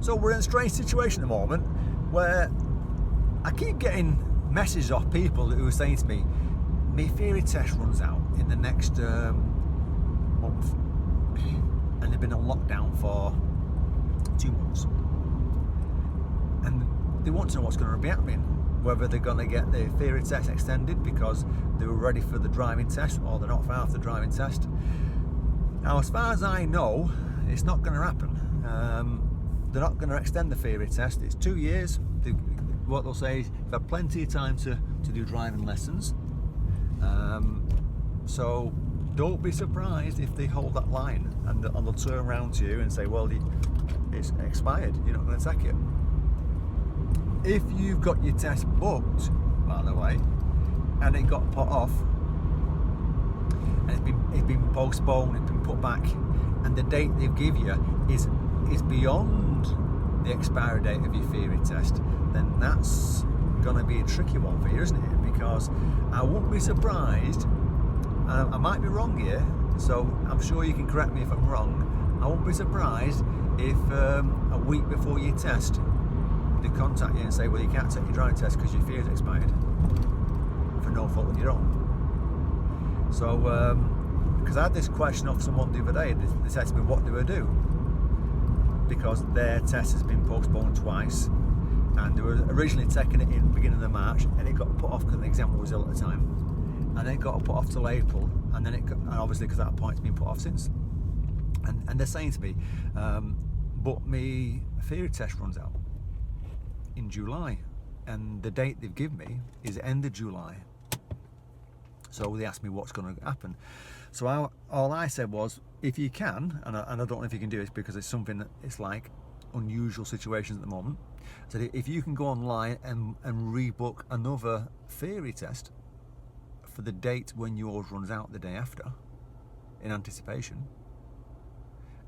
So we're in a strange situation at the moment where I keep getting messages off people who are saying to me, my theory test runs out in the next month, and they've been on lockdown for 2 months, and they want to know what's going to be happening, whether they're going to get their theory test extended because they were ready for the driving test, or they're not far off the driving test. Now, as far as I know, it's not going to happen. They're not going to extend the theory test. It's 2 years. What they'll say is you've had plenty of time to do driving lessons. So don't be surprised if they hold that line and they'll turn around to you and say, well, it's expired, you're not going to take it. If you've got your test booked, by the way, and it got put off, and it's been postponed, it's been put back, and the date they give you is beyond the expiry date of your theory test, then that's going to be a tricky one for you, isn't it? Because I won't be surprised, I might be wrong here, so I'm sure you can correct me if I'm wrong. I won't be surprised if a week before your test they contact you and say, well, you can't take your driving test because your theory's expired for no fault of your own. So because I had this question off someone the other day, they said to me, what do I do? Because their test has been postponed twice, and they were originally taking it in the beginning of March, and it got put off because the exam was ill at the time, and then it got put off till April, and then and obviously because at that point it's been put off since. And they're saying to me, but my theory test runs out in July, and the date they've given me is end of July. So they asked me what's going to happen. So all I said was, if you can, and I don't know if you can do it because it's something that it's like unusual situations at the moment. So if you can go online and rebook another theory test for the date when yours runs out the day after, in anticipation,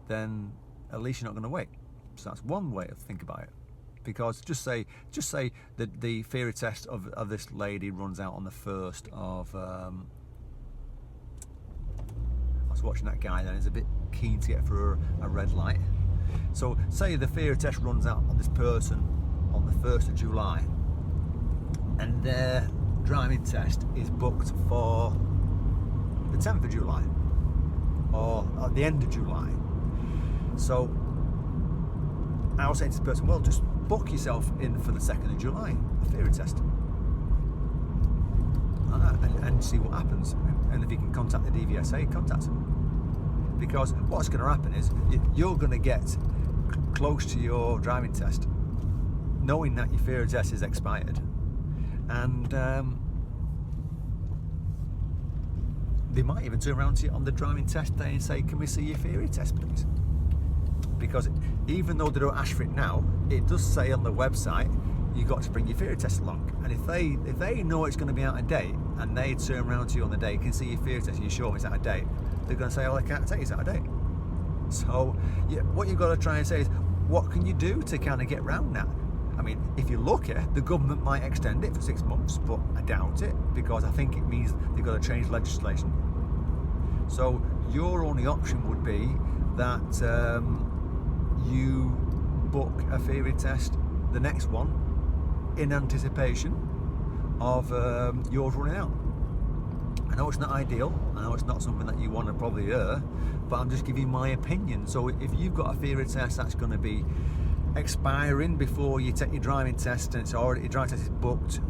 then at least you're not going to wait. So that's one way to think about it. Because just say that the theory test of this lady runs out on the 1st of I was watching that guy then, he's a bit keen to get through a red light. So say the theory test runs out on this person on the 1st of July, and their driving test is booked for the 10th of July or at the end of July. So I was saying to this person, well, just book yourself in for the 2nd of July, a theory test, and see what happens. And if you can contact the DVSA, contact them. Because what's going to happen is you're going to get close to your driving test, knowing that your theory test is expired, and they might even turn around to you on the driving test day and say, can we see your theory test, please? Because even though they don't ask for it now, it does say on the website you've got to bring your theory test along. And if they know it's going to be out of date, and they turn around to you on the day, can see your theory test, and you're sure it's out of date, they're going to say, oh, I can't take it, it's out of date. So yeah, what you've got to try and say is, what can you do to kind of get around that? I mean, if you're lucky, the government might extend it for 6 months, but I doubt it, because I think it means they've got to change legislation. So your only option would be that you book a theory test, the next one, in anticipation of yours running out. I know it's not ideal, I know it's not something that you want to probably hear, but I'm just giving you my opinion. So if you've got a theory test that's going to be expiring before you take your driving test, and your driving test is booked,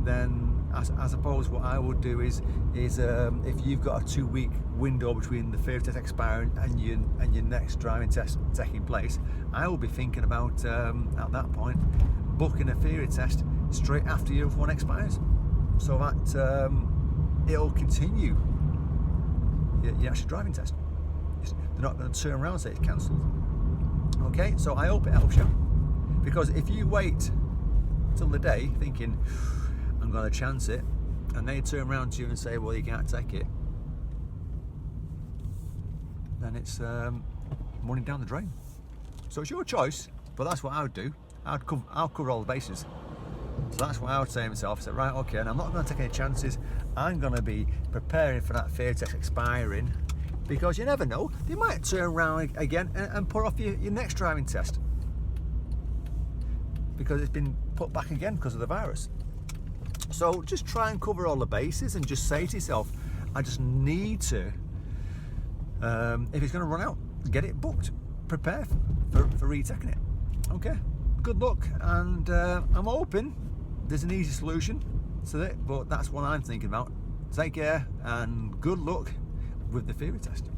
then I suppose what I would do is if you've got a 2-week window between the theory test expiring and your next driving test taking place, I will be thinking about at that point booking a theory test straight after your one expires, so that it'll continue your actual driving test. They're not going to turn around and say it's cancelled. Okay, so I hope it helps you, because if you wait till the day thinking I'm going to chance it, and they turn around to you and say, well, you can't take it, then it's money down the drain. So it's your choice, but that's what I would do. I'll cover all the bases. So that's what I would say to myself. I said, right, okay, and I'm not going to take any chances. I'm going to be preparing for that theory test expiring, because you never know, they might turn around again and put off your next driving test. because it's been put back again because of the virus. So just try and cover all the bases and just say to yourself, I just need to, if it's going to run out, get it booked, prepare for retaking it. Okay, good luck, and I'm hoping there's an easy solution to it, but that's what I'm thinking about. Take care and good luck with the theory test.